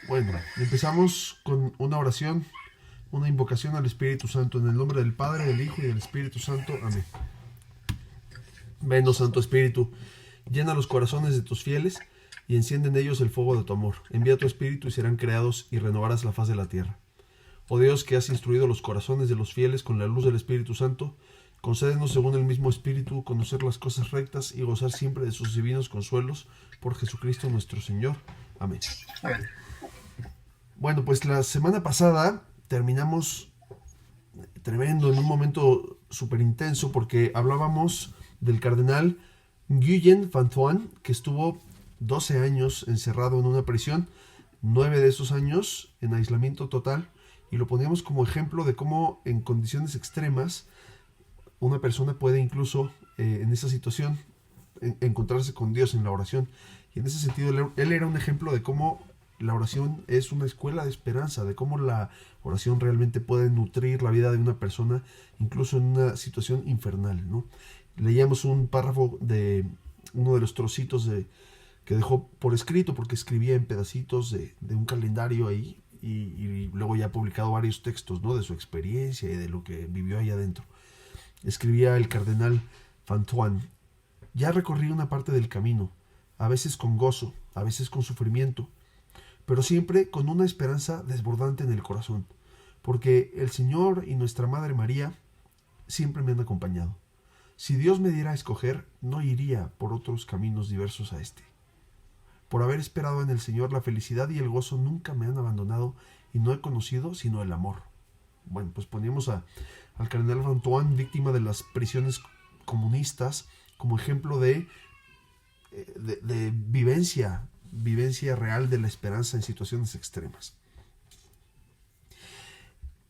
Bueno, empezamos con una oración, una invocación al Espíritu Santo, en el nombre del Padre, del Hijo y del Espíritu Santo. Amén. Ven, oh Santo Espíritu, llena los corazones de tus fieles y enciende en ellos el fuego de tu amor. Envía tu Espíritu y serán creados y renovarás la faz de la tierra. Oh Dios, que has instruido los corazones de los fieles con la luz del Espíritu Santo, concédenos según el mismo Espíritu conocer las cosas rectas y gozar siempre de sus divinos consuelos por Jesucristo nuestro Señor. Amén. Amén. Bueno, pues la semana pasada terminamos tremendo, en un momento súper intenso, porque hablábamos del cardenal Nguyen Van Thuan, que estuvo 12 años encerrado en una prisión, 9 de esos años en aislamiento total, y lo poníamos como ejemplo de cómo en condiciones extremas una persona puede incluso en esa situación encontrarse con Dios en la oración. Y en ese sentido él era un ejemplo de cómo la oración es una escuela de esperanza, de cómo la oración realmente puede nutrir la vida de una persona, incluso en una situación infernal, ¿no? Leíamos un párrafo de uno de los trocitos que dejó por escrito, porque escribía en pedacitos de un calendario ahí, y luego ya ha publicado varios textos, ¿no?, de su experiencia y de lo que vivió ahí adentro. Escribía el cardenal Van Thuan: ya recorrí una parte del camino, a veces con gozo, a veces con sufrimiento, pero siempre con una esperanza desbordante en el corazón, porque el Señor y nuestra Madre María siempre me han acompañado. Si Dios me diera a escoger, no iría por otros caminos diversos a este. Por haber esperado en el Señor, la felicidad y el gozo nunca me han abandonado, y no he conocido sino el amor. Bueno, pues poníamos al cardenal Van Thuan, víctima de las prisiones comunistas, como ejemplo de vivencia real de la esperanza en situaciones extremas.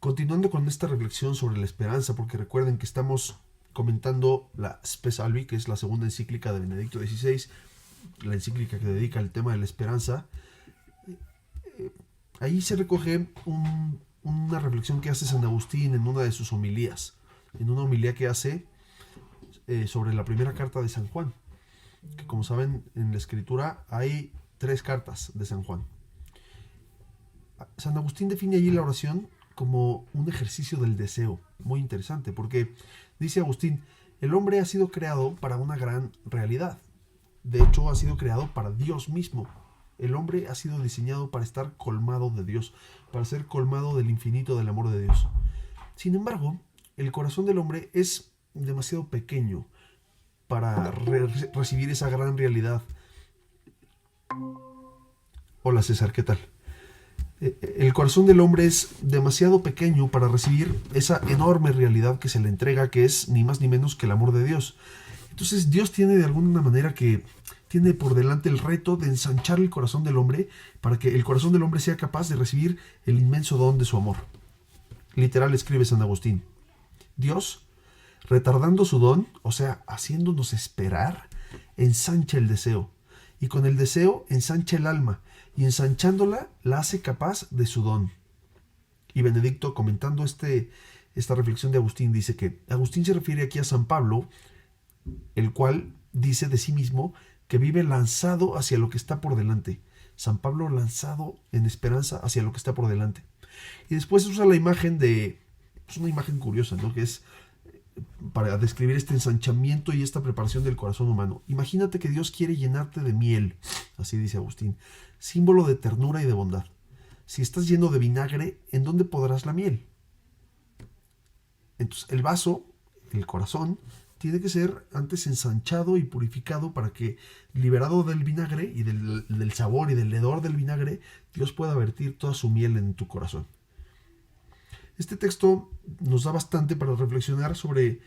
Continuando con esta reflexión sobre la esperanza, porque recuerden que estamos comentando la Spe Salvi, que es la segunda encíclica de Benedicto XVI, la encíclica que dedica al tema de la esperanza. Ahí se recoge una reflexión que hace San Agustín en una de sus homilías, en una homilía que hace sobre la primera carta de San Juan, que, como saben, en la escritura hay 3 cartas de San Juan. San Agustín define allí la oración como un ejercicio del deseo, muy interesante, porque dice Agustín: el hombre ha sido creado para una gran realidad. De hecho, ha sido creado para Dios mismo. El hombre ha sido diseñado para estar colmado de Dios, para ser colmado del infinito del amor de Dios. Sin embargo, el corazón del hombre es demasiado pequeño para recibir esa gran realidad. Hola César, ¿qué tal? El corazón del hombre es demasiado pequeño para recibir esa enorme realidad que se le entrega, que es ni más ni menos que el amor de Dios. Entonces Dios tiene de alguna manera que tiene por delante el reto de ensanchar el corazón del hombre para que el corazón del hombre sea capaz de recibir el inmenso don de su amor. Literal, escribe San Agustín: Dios, retardando su don, o sea, haciéndonos esperar, ensancha el deseo, y con el deseo ensancha el alma, y ensanchándola la hace capaz de su don. Y Benedicto, comentando esta reflexión de Agustín, dice que Agustín se refiere aquí a San Pablo, el cual dice de sí mismo que vive lanzado hacia lo que está por delante. San Pablo lanzado en esperanza hacia lo que está por delante. Y después usa la imagen es una imagen curiosa, ¿no?, que es para describir este ensanchamiento y esta preparación del corazón humano. Imagínate que Dios quiere llenarte de miel, así dice Agustín, símbolo de ternura y de bondad. Si estás lleno de vinagre, ¿en dónde podrás la miel? Entonces el vaso, el corazón, tiene que ser antes ensanchado y purificado para que, liberado del vinagre y del sabor y del hedor del vinagre, Dios pueda vertir toda su miel en tu corazón. Este texto nos da bastante para reflexionar sobre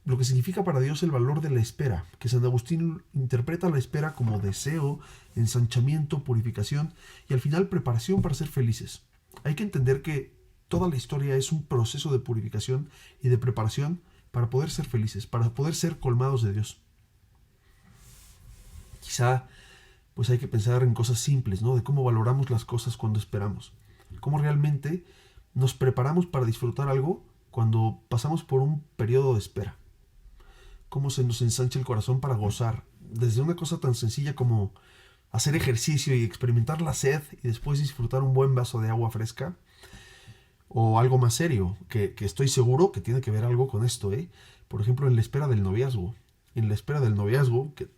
lo que significa para Dios el valor de la espera, que San Agustín interpreta la espera como deseo, ensanchamiento, purificación y al final preparación para ser felices. Hay que entender que toda la historia es un proceso de purificación y de preparación para poder ser felices, para poder ser colmados de Dios. Quizá pues hay que pensar en cosas simples, ¿no?, de cómo valoramos las cosas cuando esperamos, cómo realmente nos preparamos para disfrutar algo cuando pasamos por un periodo de espera, cómo se nos ensancha el corazón para gozar, desde una cosa tan sencilla como hacer ejercicio y experimentar la sed y después disfrutar un buen vaso de agua fresca, o algo más serio, que estoy seguro que tiene que ver algo con esto, ¿eh? Por ejemplo, en la espera del noviazgo. En la espera del noviazgo, que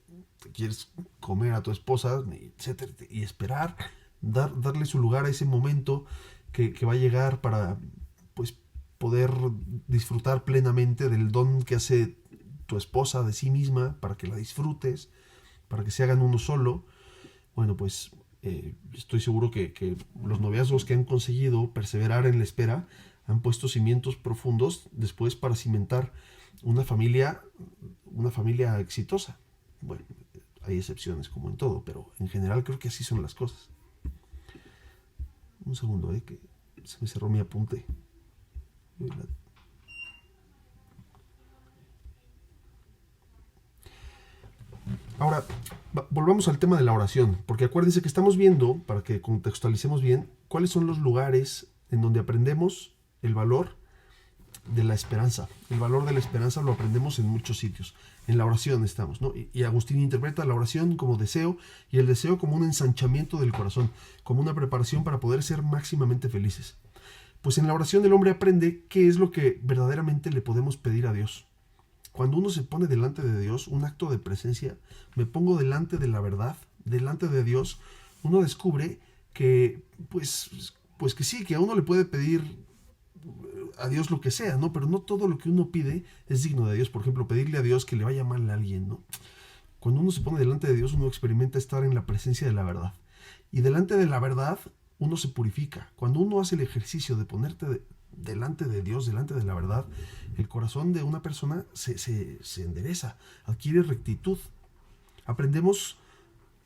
te quieres comer a tu esposa, etcétera, y esperar, darle su lugar a ese momento que va a llegar para, pues, poder disfrutar plenamente del don que hace tu esposa de sí misma, para que la disfrutes, para que se hagan uno solo. Bueno, pues estoy seguro que los noviazgos que han conseguido perseverar en la espera han puesto cimientos profundos después para cimentar una familia exitosa. Bueno, hay excepciones como en todo, pero en general creo que así son las cosas. Un segundo, que se me cerró mi apunte. Ahora, volvamos al tema de la oración, porque acuérdense que estamos viendo, para que contextualicemos bien, cuáles son los lugares en donde aprendemos el valor de la esperanza. El valor de la esperanza lo aprendemos en muchos sitios. En la oración estamos, ¿no? Y Agustín interpreta la oración como deseo y el deseo como un ensanchamiento del corazón, como una preparación para poder ser máximamente felices. Pues en la oración el hombre aprende qué es lo que verdaderamente le podemos pedir a Dios. Cuando uno se pone delante de Dios, un acto de presencia, me pongo delante de la verdad, delante de Dios, uno descubre que, pues que sí, que a uno le puede pedir a Dios lo que sea, ¿no? Pero no todo lo que uno pide es digno de Dios. Por ejemplo, pedirle a Dios que le vaya mal a alguien, ¿no? Cuando uno se pone delante de Dios, uno experimenta estar en la presencia de la verdad. Y delante de la verdad, uno se purifica. Cuando uno hace el ejercicio de ponerte delante de Dios, delante de la verdad, el corazón de una persona se endereza, adquiere rectitud. Aprendemos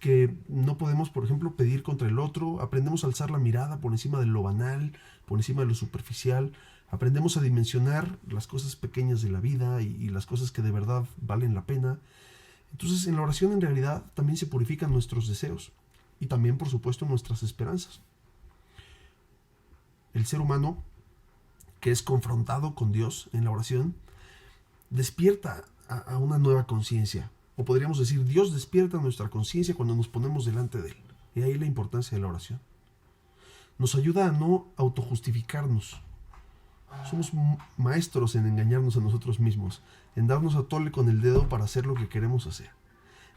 que no podemos, por ejemplo, pedir contra el otro, aprendemos a alzar la mirada por encima de lo banal, por encima de lo superficial, aprendemos a dimensionar las cosas pequeñas de la vida y las cosas que de verdad valen la pena. Entonces, en la oración en realidad también se purifican nuestros deseos y también, por supuesto, nuestras esperanzas. El ser humano que es confrontado con Dios en la oración despierta a una nueva conciencia. O podríamos decir, Dios despierta nuestra conciencia cuando nos ponemos delante de Él. Y ahí la importancia de la oración. Nos ayuda a no autojustificarnos. Somos maestros en engañarnos a nosotros mismos, en darnos a tole con el dedo para hacer lo que queremos hacer.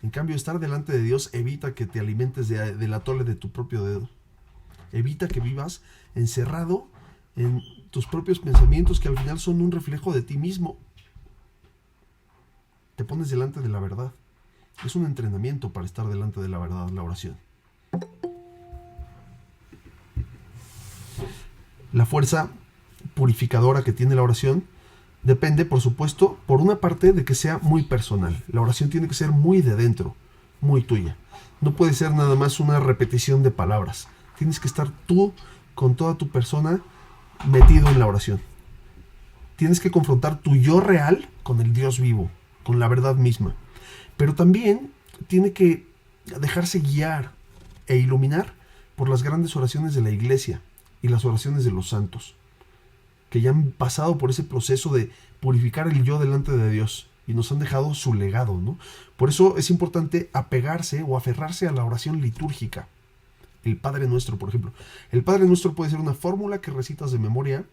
En cambio, estar delante de Dios evita que te alimentes del atole de tu propio dedo. Evita que vivas encerrado en tus propios pensamientos que al final son un reflejo de ti mismo. Te pones delante de la verdad. Es un entrenamiento para estar delante de la verdad, la oración. La fuerza purificadora que tiene la oración depende, por supuesto, por una parte de que sea muy personal. La oración tiene que ser muy de dentro, muy tuya. No puede ser nada más una repetición de palabras. Tienes que estar tú, con toda tu persona, metido en la oración. Tienes que confrontar tu yo real con el Dios vivo, con la verdad misma. Pero también tiene que dejarse guiar e iluminar por las grandes oraciones de la iglesia y las oraciones de los santos, que ya han pasado por ese proceso de purificar el yo delante de Dios y nos han dejado su legado, ¿no? Por eso es importante apegarse o aferrarse a la oración litúrgica. El Padre Nuestro, por ejemplo. El Padre Nuestro puede ser una fórmula que recitas de memoria,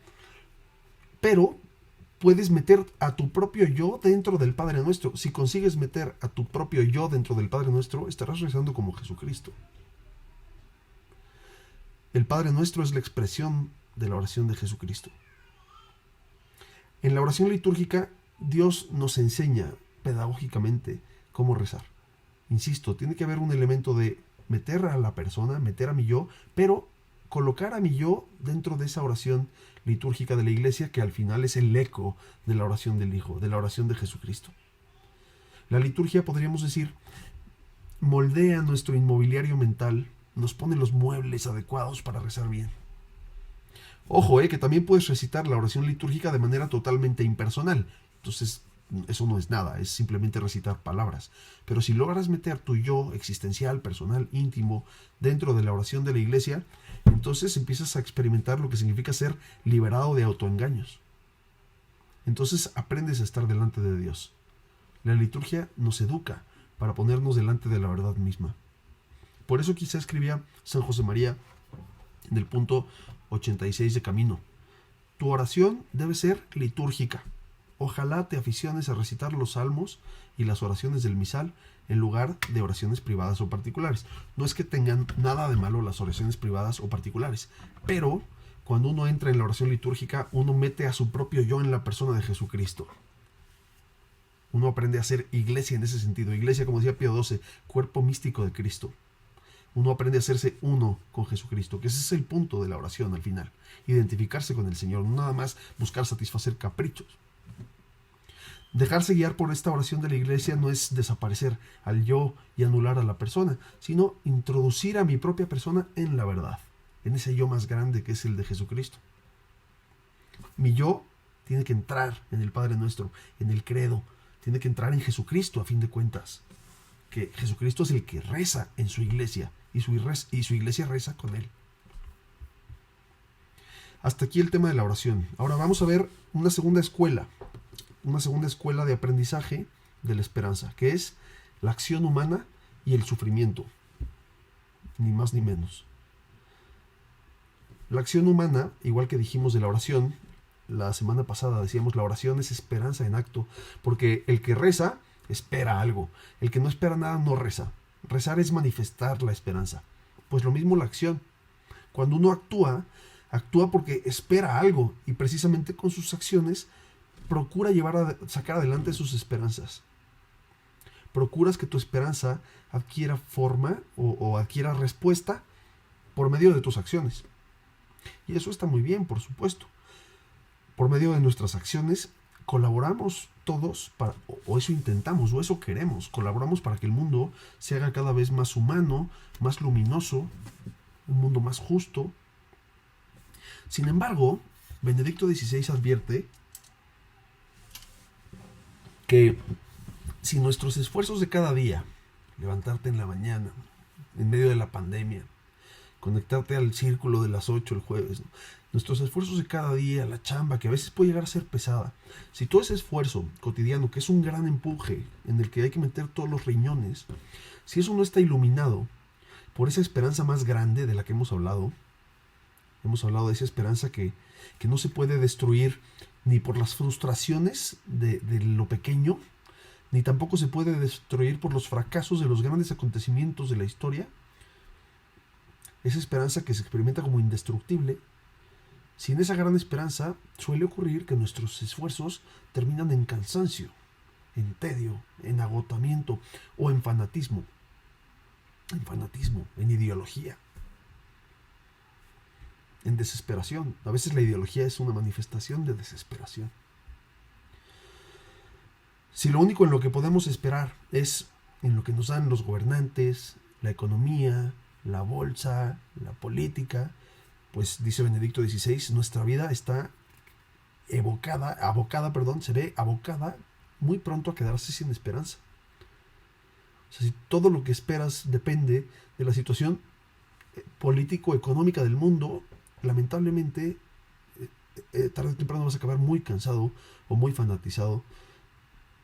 pero puedes meter a tu propio yo dentro del Padre Nuestro. Si consigues meter a tu propio yo dentro del Padre Nuestro, estarás rezando como Jesucristo. El Padre Nuestro es la expresión de la oración de Jesucristo. En la oración litúrgica, Dios nos enseña pedagógicamente cómo rezar. Insisto, tiene que haber un elemento de meter a la persona, meter a mi yo, pero colocar a mi yo dentro de esa oración litúrgica de la iglesia, que al final es el eco de la oración del Hijo, de la oración de Jesucristo. La liturgia, podríamos decir, moldea nuestro inmobiliario mental, nos pone los muebles adecuados para rezar bien. Ojo, que también puedes recitar la oración litúrgica de manera totalmente impersonal. Entonces, eso no es nada, es simplemente recitar palabras. Pero si logras meter tu yo existencial, personal, íntimo, dentro de la oración de la iglesia, entonces empiezas a experimentar lo que significa ser liberado de autoengaños. Entonces aprendes a estar delante de Dios. La liturgia nos educa para ponernos delante de la verdad misma. Por eso quizá escribía San José María en el punto 86 de Camino: tu oración debe ser litúrgica. Ojalá te aficiones a recitar los salmos y las oraciones del misal en lugar de oraciones privadas o particulares. No es que tengan nada de malo las oraciones privadas o particulares, pero cuando uno entra en la oración litúrgica, uno mete a su propio yo en la persona de Jesucristo. Uno aprende a ser iglesia en ese sentido. Iglesia, como decía Pío XII, cuerpo místico de Cristo. Uno aprende a hacerse uno con Jesucristo, que ese es el punto de la oración al final. Identificarse con el Señor, no nada más buscar satisfacer caprichos. Dejarse guiar por esta oración de la iglesia no es desaparecer al yo y anular a la persona, sino introducir a mi propia persona en la verdad, en ese yo más grande que es el de Jesucristo. Mi yo tiene que entrar en el Padre Nuestro, en el credo, tiene que entrar en Jesucristo a fin de cuentas. Que Jesucristo es el que reza en su iglesia y su iglesia reza con él. Hasta aquí el tema de la oración. Ahora vamos a ver una segunda escuela de aprendizaje de la esperanza, que es la acción humana y el sufrimiento, ni más ni menos. La acción humana, igual que dijimos de la oración, la semana pasada decíamos la oración es esperanza en acto, porque el que reza espera algo, el que no espera nada no reza. Rezar es manifestar la esperanza. Pues lo mismo la acción. Cuando uno actúa porque espera algo y precisamente con sus acciones procura sacar adelante sus esperanzas. Procuras que tu esperanza adquiera forma o adquiera respuesta por medio de tus acciones. Y eso está muy bien, por supuesto. Por medio de nuestras acciones colaboramos todos, o eso intentamos, o eso queremos. Colaboramos para que el mundo se haga cada vez más humano, más luminoso, un mundo más justo. Sin embargo, Benedicto XVI advierte que si nuestros esfuerzos de cada día, levantarte en la mañana, en medio de la pandemia, conectarte al círculo de las 8 el jueves, ¿no? Nuestros esfuerzos de cada día, la chamba, que a veces puede llegar a ser pesada, si todo ese esfuerzo cotidiano, que es un gran empuje, en el que hay que meter todos los riñones, si eso no está iluminado por esa esperanza más grande de la que hemos hablado de esa esperanza que no se puede destruir ni por las frustraciones de lo pequeño, ni tampoco se puede destruir por los fracasos de los grandes acontecimientos de la historia. Esa esperanza que se experimenta como indestructible. Sin esa gran esperanza, suele ocurrir que nuestros esfuerzos terminan en cansancio, en tedio, en agotamiento o en fanatismo. En ideología. En desesperación. A veces la ideología es una manifestación de desesperación. Si lo único en lo que podemos esperar es en lo que nos dan los gobernantes, la economía, la bolsa, la política, pues dice Benedicto XVI, nuestra vida está se ve abocada muy pronto a quedarse sin esperanza. O sea, si todo lo que esperas depende de la situación político-económica del mundo, lamentablemente tarde o temprano vas a acabar muy cansado o muy fanatizado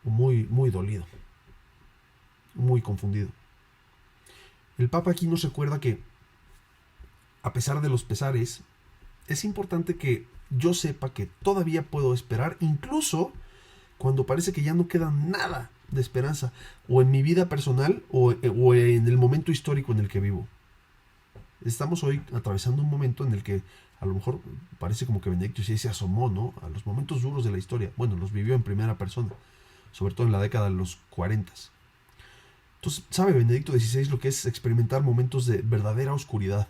o muy dolido, muy confundido. El Papa aquí nos recuerda que a pesar de los pesares, es importante que yo sepa que todavía puedo esperar, incluso cuando parece que ya no queda nada de esperanza, o en mi vida personal o en el momento histórico en el que vivo. Estamos hoy atravesando un momento en el que a lo mejor parece como que Benedicto XVI se asomó, ¿no?, a los momentos duros de la historia. Bueno, los vivió en primera persona, sobre todo en la década de los 40. Entonces, sabe Benedicto XVI lo que es experimentar momentos de verdadera oscuridad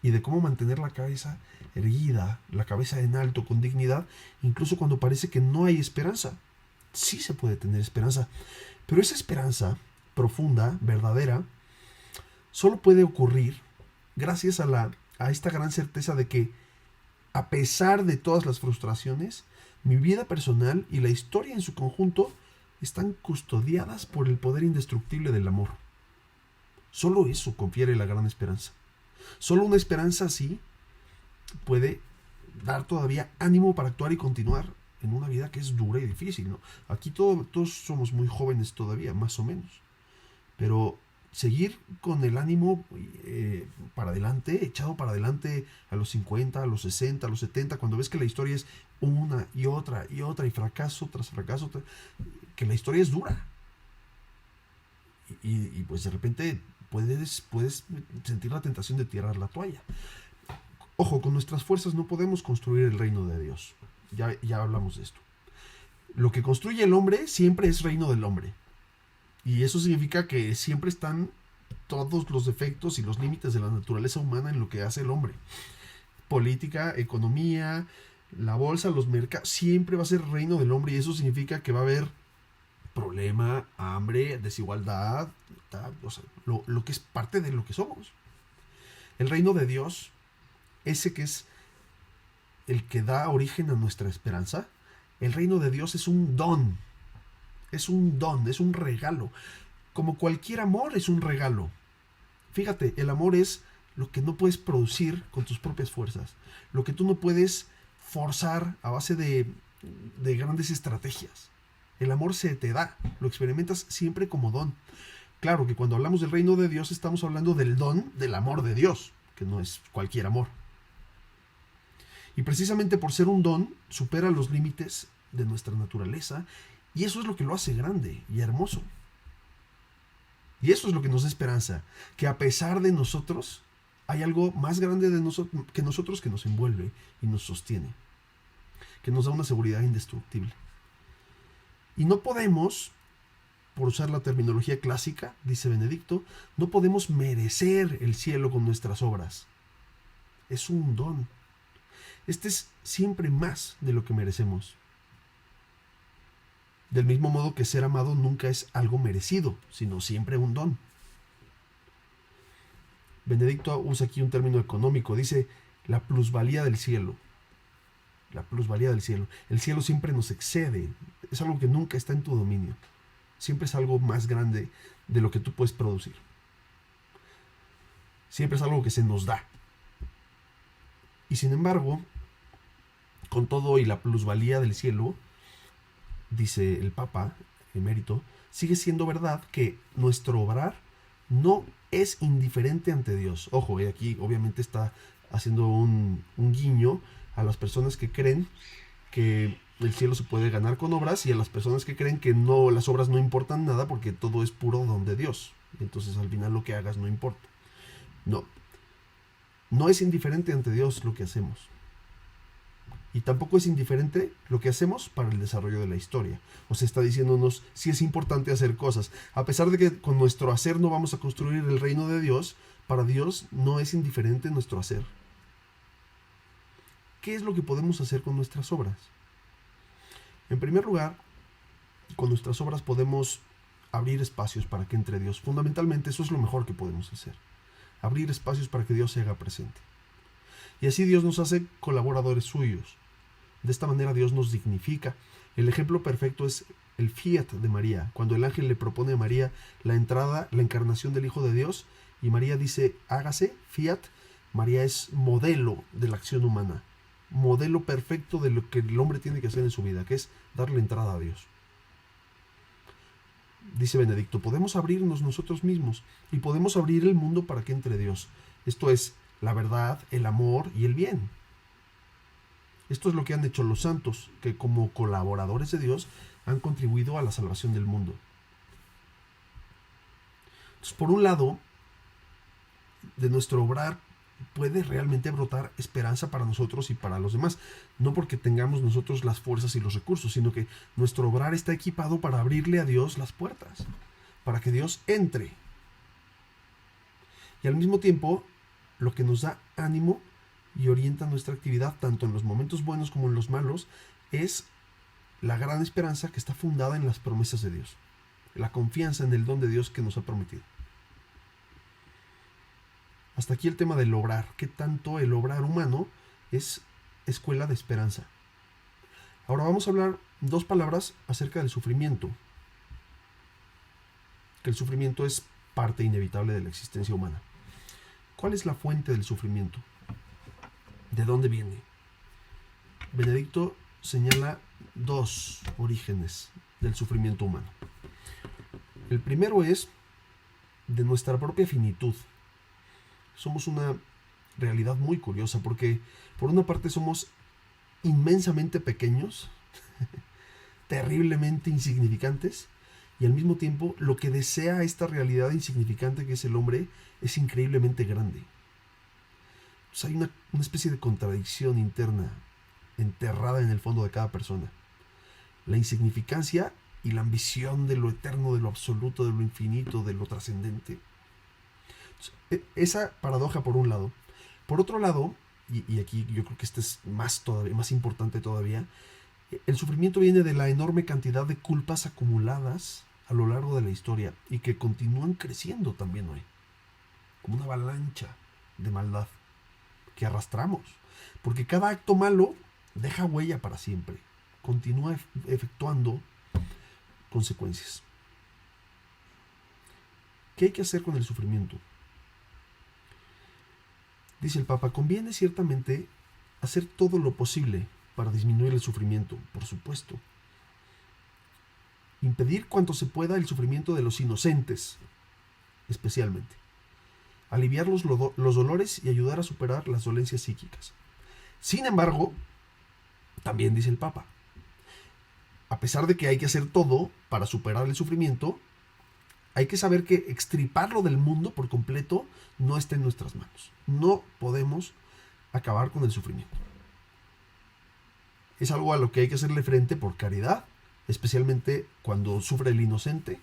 y de cómo mantener la cabeza erguida, la cabeza en alto, con dignidad, incluso cuando parece que no hay esperanza. Sí se puede tener esperanza, pero esa esperanza profunda, verdadera, solo puede ocurrir gracias a esta gran certeza de que, a pesar de todas las frustraciones, mi vida personal y la historia en su conjunto están custodiadas por el poder indestructible del amor. Solo eso confiere la gran esperanza. Solo una esperanza así puede dar todavía ánimo para actuar y continuar en una vida que es dura y difícil, ¿no? Aquí todos somos muy jóvenes todavía, más o menos. Pero seguir con el ánimo para adelante, echado para adelante a los 50, a los 60, a los 70, cuando ves que la historia es una y otra, y fracaso tras fracaso, que la historia es dura. Y pues de repente puedes sentir la tentación de tirar la toalla. Ojo, con nuestras fuerzas no podemos construir el reino de Dios. Ya hablamos de esto. Lo que construye el hombre siempre es reino del hombre. Y eso significa que siempre están todos los defectos y los límites de la naturaleza humana en lo que hace el hombre. Política, economía, la bolsa, los mercados, siempre va a ser reino del hombre, y eso significa que va a haber problema, hambre, desigualdad, o sea, lo que es parte de lo que somos. El reino de Dios, ese que es el que da origen a nuestra esperanza, el reino de Dios es un don, es un regalo. Como cualquier amor es un regalo. Fíjate, el amor es lo que no puedes producir con tus propias fuerzas, lo que tú no puedes forzar a base de grandes estrategias. El amor se te da, lo experimentas siempre como don. Claro que cuando hablamos del reino de Dios estamos hablando del don del amor de Dios, que no es cualquier amor. Y precisamente por ser un don, supera los límites de nuestra naturaleza, y eso es lo que lo hace grande y hermoso. Y eso es lo que nos da esperanza, que a pesar de nosotros, hay algo más grande que nosotros que nos envuelve y nos sostiene, que nos da una seguridad indestructible. Y no podemos, por usar la terminología clásica, dice Benedicto, no podemos merecer el cielo con nuestras obras. Es un don. Este es siempre más de lo que merecemos. Del mismo modo que ser amado nunca es algo merecido, sino siempre un don. Benedicto usa aquí un término económico, dice la plusvalía del cielo. La plusvalía del cielo. El cielo siempre nos excede, es algo que nunca está en tu dominio. Siempre es algo más grande de lo que tú puedes producir. Siempre es algo que se nos da. Y sin embargo, con todo y la plusvalía del cielo, dice el Papa emérito, sigue siendo verdad que nuestro obrar no es indiferente ante Dios. Ojo, aquí obviamente está haciendo un guiño a las personas que creen que el cielo se puede ganar con obras, y a las personas que creen que no, las obras no importan nada porque todo es puro don de Dios. Entonces al final lo que hagas no importa. No es indiferente ante Dios lo que hacemos. Y tampoco es indiferente lo que hacemos para el desarrollo de la historia. O sea, está diciéndonos si es importante hacer cosas. A pesar de que con nuestro hacer no vamos a construir el reino de Dios, para Dios no es indiferente nuestro hacer. ¿Qué es lo que podemos hacer con nuestras obras? En primer lugar, con nuestras obras podemos abrir espacios para que entre Dios. Fundamentalmente eso es lo mejor que podemos hacer. Abrir espacios para que Dios se haga presente. Y así Dios nos hace colaboradores suyos. De esta manera Dios nos dignifica. El ejemplo perfecto es el fiat de María, cuando el ángel le propone a María la entrada, la encarnación del Hijo de Dios, y María dice, hágase, fiat. María es modelo de la acción humana, modelo perfecto de lo que el hombre tiene que hacer en su vida, que es darle entrada a Dios. Dice Benedicto, podemos abrirnos nosotros mismos y podemos abrir el mundo para que entre Dios. Esto es la verdad, el amor y el bien. Esto es lo que han hecho los santos, que como colaboradores de Dios han contribuido a la salvación del mundo. Entonces, por un lado, de nuestro obrar puede realmente brotar esperanza para nosotros y para los demás. No porque tengamos nosotros las fuerzas y los recursos, sino que nuestro obrar está equipado para abrirle a Dios las puertas, para que Dios entre. Y al mismo tiempo, lo que nos da ánimo y orienta nuestra actividad, tanto en los momentos buenos como en los malos, es la gran esperanza que está fundada en las promesas de Dios, la confianza en el don de Dios que nos ha prometido. Hasta aquí el tema del obrar. ¿Qué tanto el obrar humano es escuela de esperanza? Ahora vamos a hablar dos palabras acerca del sufrimiento. Que el sufrimiento es parte inevitable de la existencia humana. ¿Cuál es la fuente del sufrimiento? ¿De dónde viene? Benedicto señala dos orígenes del sufrimiento humano. El primero es de nuestra propia finitud. Somos una realidad muy curiosa porque por una parte somos inmensamente pequeños, terriblemente insignificantes, y al mismo tiempo lo que desea esta realidad insignificante que es el hombre es increíblemente grande. Entonces hay una especie de contradicción interna enterrada en el fondo de cada persona. La insignificancia y la ambición de lo eterno, de lo absoluto, de lo infinito, de lo trascendente. Esa paradoja por un lado. Por otro lado, y aquí yo creo que este es más importante todavía, el sufrimiento viene de la enorme cantidad de culpas acumuladas a lo largo de la historia y que continúan creciendo también hoy, como una avalancha de maldad que arrastramos, porque cada acto malo deja huella para siempre, continúa efectuando consecuencias. ¿Qué hay que hacer con el sufrimiento? Dice el Papa, conviene ciertamente hacer todo lo posible para disminuir el sufrimiento, por supuesto. Impedir cuanto se pueda el sufrimiento de los inocentes, especialmente. Aliviar los dolores y ayudar a superar las dolencias psíquicas. Sin embargo, también dice el Papa, a pesar de que hay que hacer todo para superar el sufrimiento, hay que saber que extirparlo del mundo por completo no está en nuestras manos. No podemos acabar con el sufrimiento. Es algo a lo que hay que hacerle frente por caridad, especialmente cuando sufre el inocente,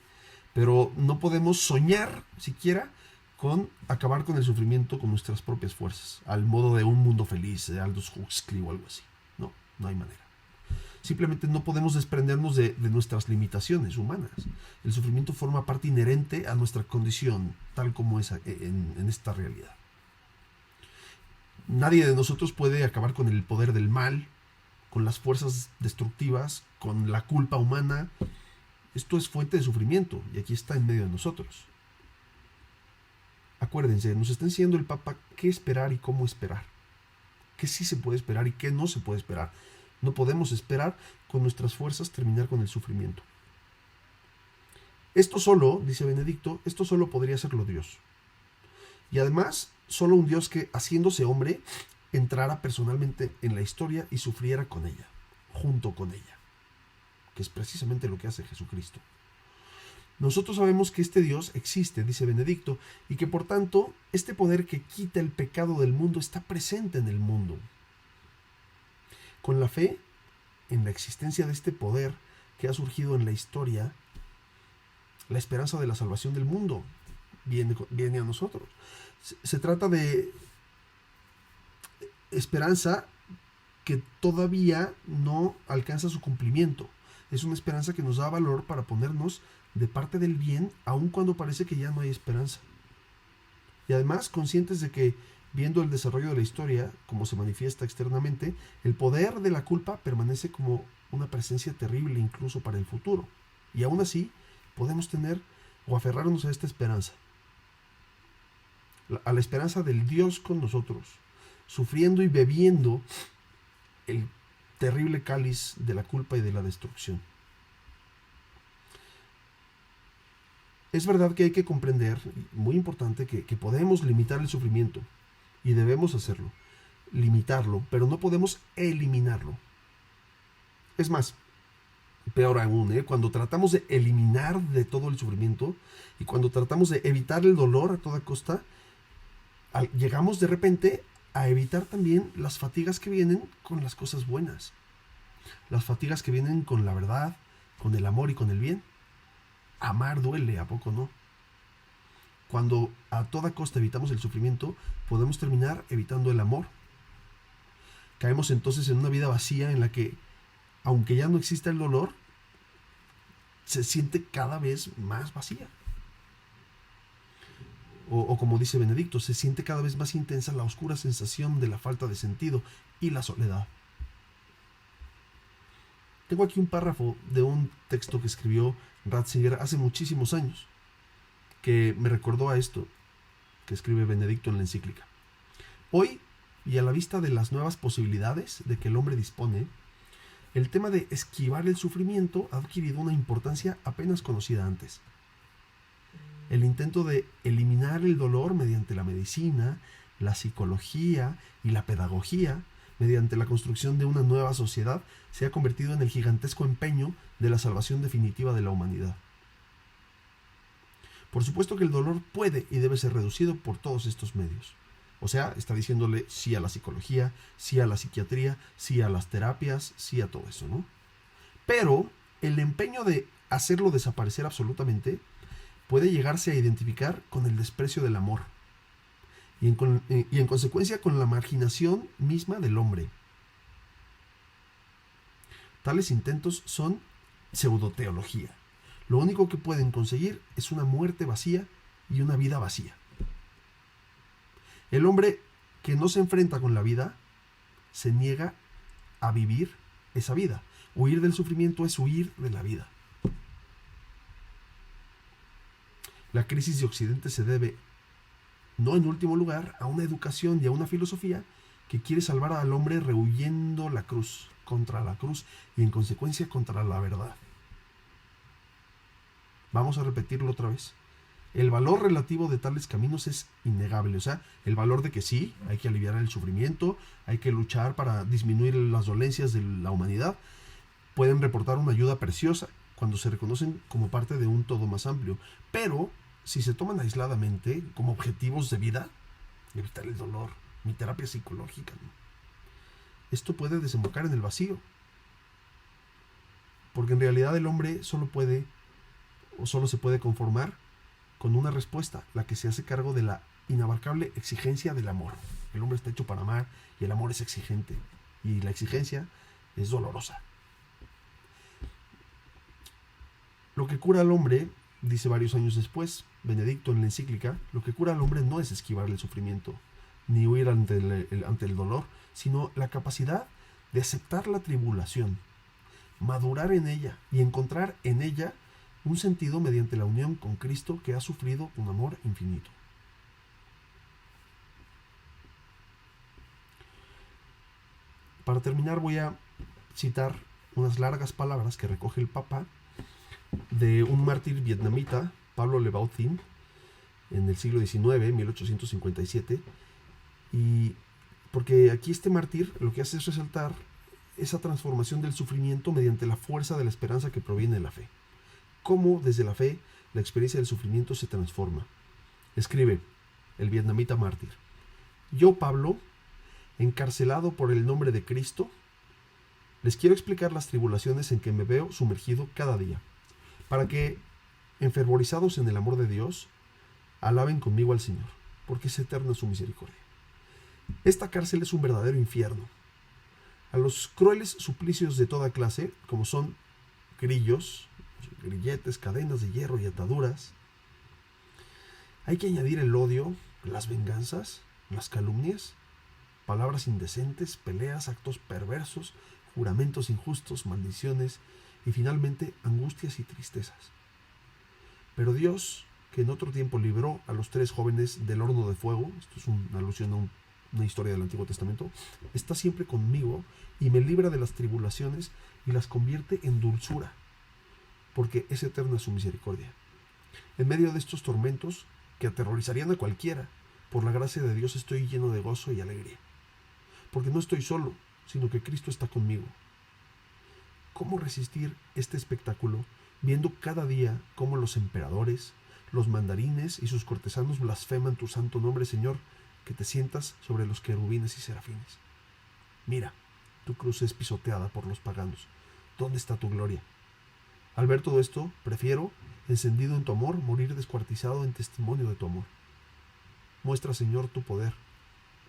pero no podemos soñar siquiera con acabar con el sufrimiento con nuestras propias fuerzas, al modo de Un Mundo Feliz, de Aldous Huxley o algo así. No, no hay manera. Simplemente no podemos desprendernos de nuestras limitaciones humanas. El sufrimiento forma parte inherente a nuestra condición, tal como es en esta realidad. Nadie de nosotros puede acabar con el poder del mal, con las fuerzas destructivas, con la culpa humana. Esto es fuente de sufrimiento y aquí está en medio de nosotros. Acuérdense, nos está enseñando el Papa qué esperar y cómo esperar. Qué sí se puede esperar y qué no se puede esperar. No podemos esperar con nuestras fuerzas terminar con el sufrimiento. Esto solo, dice Benedicto, esto solo podría hacerlo Dios. Y además, solo un Dios que, haciéndose hombre, entrara personalmente en la historia y sufriera con ella, junto con ella, que es precisamente lo que hace Jesucristo. Nosotros sabemos que este Dios existe, dice Benedicto, y que por tanto, este poder que quita el pecado del mundo está presente en el mundo. Con la fe en la existencia de este poder que ha surgido en la historia, la esperanza de la salvación del mundo viene a nosotros. Se trata de esperanza que todavía no alcanza su cumplimiento. Es una esperanza que nos da valor para ponernos de parte del bien, aun cuando parece que ya no hay esperanza. Y además conscientes de que, viendo el desarrollo de la historia, como se manifiesta externamente, el poder de la culpa permanece como una presencia terrible incluso para el futuro. Y aún así, podemos tener o aferrarnos a esta esperanza. A la esperanza del Dios con nosotros, sufriendo y bebiendo el terrible cáliz de la culpa y de la destrucción. Es verdad que hay que comprender, muy importante, que podemos limitar el sufrimiento. Y debemos hacerlo, limitarlo, pero no podemos eliminarlo. Es más, peor aún, cuando tratamos de eliminar de todo el sufrimiento y cuando tratamos de evitar el dolor a toda costa, llegamos de repente a evitar también las fatigas que vienen con las cosas buenas, las fatigas que vienen con la verdad, con el amor y con el bien. Amar duele, ¿a poco no? Cuando a toda costa evitamos el sufrimiento, podemos terminar evitando el amor. Caemos entonces en una vida vacía en la que, aunque ya no exista el dolor, se siente cada vez más vacía. O como dice Benedicto, se siente cada vez más intensa la oscura sensación de la falta de sentido y la soledad. Tengo aquí un párrafo de un texto que escribió Ratzinger hace muchísimos años, que me recordó a esto que escribe Benedicto en la encíclica. Hoy, y a la vista de las nuevas posibilidades de que el hombre dispone, el tema de esquivar el sufrimiento ha adquirido una importancia apenas conocida antes. El intento de eliminar el dolor mediante la medicina, la psicología y la pedagogía, mediante la construcción de una nueva sociedad, se ha convertido en el gigantesco empeño de la salvación definitiva de la humanidad. Por supuesto que el dolor puede y debe ser reducido por todos estos medios. O sea, está diciéndole sí a la psicología, sí a la psiquiatría, sí a las terapias, sí a todo eso, ¿no? Pero el empeño de hacerlo desaparecer absolutamente puede llegarse a identificar con el desprecio del amor y en consecuencia con la marginación misma del hombre. Tales intentos son pseudoteología. Lo único que pueden conseguir es una muerte vacía y una vida vacía. El hombre que no se enfrenta con la vida se niega a vivir esa vida. Huir del sufrimiento es huir de la vida. La crisis de Occidente se debe, no en último lugar, a una educación y a una filosofía que quiere salvar al hombre rehuyendo la cruz, contra la cruz y en consecuencia contra la verdad. Vamos a repetirlo otra vez. El valor relativo de tales caminos es innegable. O sea, el valor de que sí, hay que aliviar el sufrimiento, hay que luchar para disminuir las dolencias de la humanidad, pueden reportar una ayuda preciosa cuando se reconocen como parte de un todo más amplio. Pero, si se toman aisladamente como objetivos de vida, evitar el dolor, mi terapia psicológica, ¿no? Esto puede desembocar en el vacío. Porque en realidad el hombre solo se puede conformar con una respuesta, la que se hace cargo de la inabarcable exigencia del amor. El hombre está hecho para amar y el amor es exigente. Y la exigencia es dolorosa. Lo que cura al hombre, dice varios años después, Benedicto en la encíclica, lo que cura al hombre no es esquivar el sufrimiento, ni huir ante el dolor, sino la capacidad de aceptar la tribulación, madurar en ella y encontrar en ella un sentido mediante la unión con Cristo que ha sufrido un amor infinito. Para terminar voy a citar unas largas palabras que recoge el Papa de un mártir vietnamita, Pablo Le Bao Thinh, en el siglo XIX, 1857, y porque aquí este mártir lo que hace es resaltar esa transformación del sufrimiento mediante la fuerza de la esperanza que proviene de la fe. Cómo desde la fe la experiencia del sufrimiento se transforma. Escribe el vietnamita mártir: yo, Pablo, encarcelado por el nombre de Cristo, les quiero explicar las tribulaciones en que me veo sumergido cada día, para que, enfervorizados en el amor de Dios, alaben conmigo al Señor, porque es eterna su misericordia. Esta cárcel es un verdadero infierno. A los crueles suplicios de toda clase, como son grillos, grilletes, cadenas de hierro y ataduras, hay que añadir el odio, las venganzas, las calumnias, palabras indecentes, peleas, actos perversos, juramentos injustos, maldiciones y finalmente angustias y tristezas. Pero Dios, que en otro tiempo libró a los 3 jóvenes del horno de fuego, esto es una alusión a una historia del Antiguo Testamento, está siempre conmigo y me libra de las tribulaciones y las convierte en dulzura, porque es eterna su misericordia. En medio de estos tormentos, que aterrorizarían a cualquiera, por la gracia de Dios estoy lleno de gozo y alegría, porque no estoy solo, sino que Cristo está conmigo. ¿Cómo resistir este espectáculo viendo cada día cómo los emperadores, los mandarines y sus cortesanos blasfeman tu santo nombre, Señor, que te sientas sobre los querubines y serafines? Mira, tu cruz es pisoteada por los paganos. ¿Dónde está tu gloria? Al ver todo esto, prefiero, encendido en tu amor, morir descuartizado en testimonio de tu amor. Muestra, Señor, tu poder.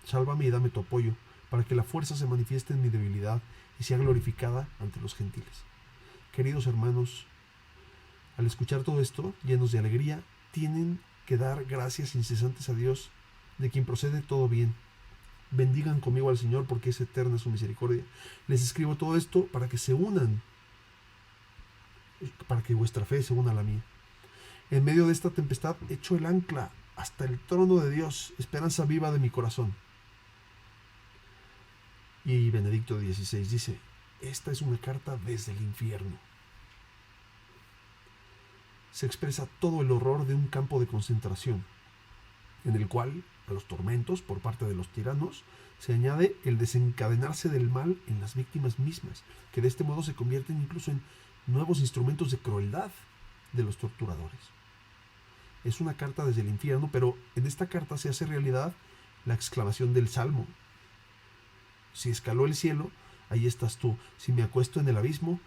Sálvame y dame tu apoyo, para que la fuerza se manifieste en mi debilidad y sea glorificada ante los gentiles. Queridos hermanos, al escuchar todo esto, llenos de alegría, tienen que dar gracias incesantes a Dios, de quien procede todo bien. Bendigan conmigo al Señor, porque es eterna su misericordia. Les escribo todo esto para que se unan, para que vuestra fe se una a la mía. En medio de esta tempestad echo el ancla hasta el trono de Dios, esperanza viva de mi corazón. Y Benedicto XVI dice: esta es una carta desde el infierno. se expresa todo el horror de un campo de concentración, en el cual a los tormentos por parte de los tiranos se añade el desencadenarse del mal en las víctimas mismas, que de este modo se convierten incluso en nuevos instrumentos de crueldad de los torturadores. Es una carta desde el infierno, pero en esta carta se hace realidad la exclamación del Salmo. Si escaló el cielo, allí estás tú. Si me acuesto en el abismo,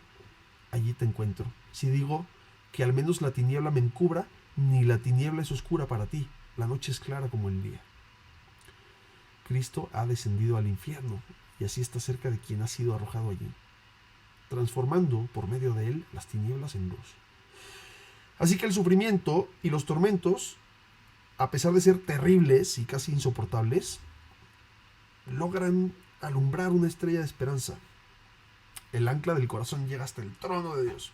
allí te encuentro. Si digo que al menos la tiniebla me encubra, ni la tiniebla es oscura para ti. La noche es clara como el día. Cristo ha descendido al infierno y así está cerca de quien ha sido arrojado allí, transformando por medio de él las tinieblas en luz. Así que el sufrimiento y los tormentos, a pesar de ser terribles y casi insoportables, logran alumbrar una estrella de esperanza. El ancla del corazón llega hasta el trono de Dios.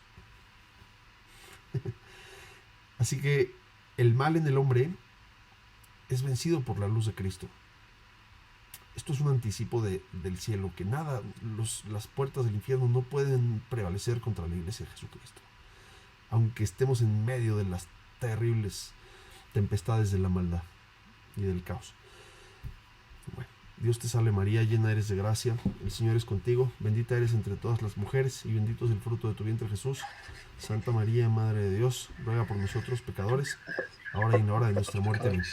Así que el mal en el hombre es vencido por la luz de Cristo. Esto es un anticipo del cielo, que nada, las puertas del infierno no pueden prevalecer contra la iglesia de Jesucristo, aunque estemos en medio de las terribles tempestades de la maldad y del caos. Bueno, Dios te salve María, llena eres de gracia, el Señor es contigo, bendita eres entre todas las mujeres y bendito es el fruto de tu vientre Jesús. Santa María, Madre de Dios, ruega por nosotros pecadores, ahora y en la hora de nuestra muerte. Amén.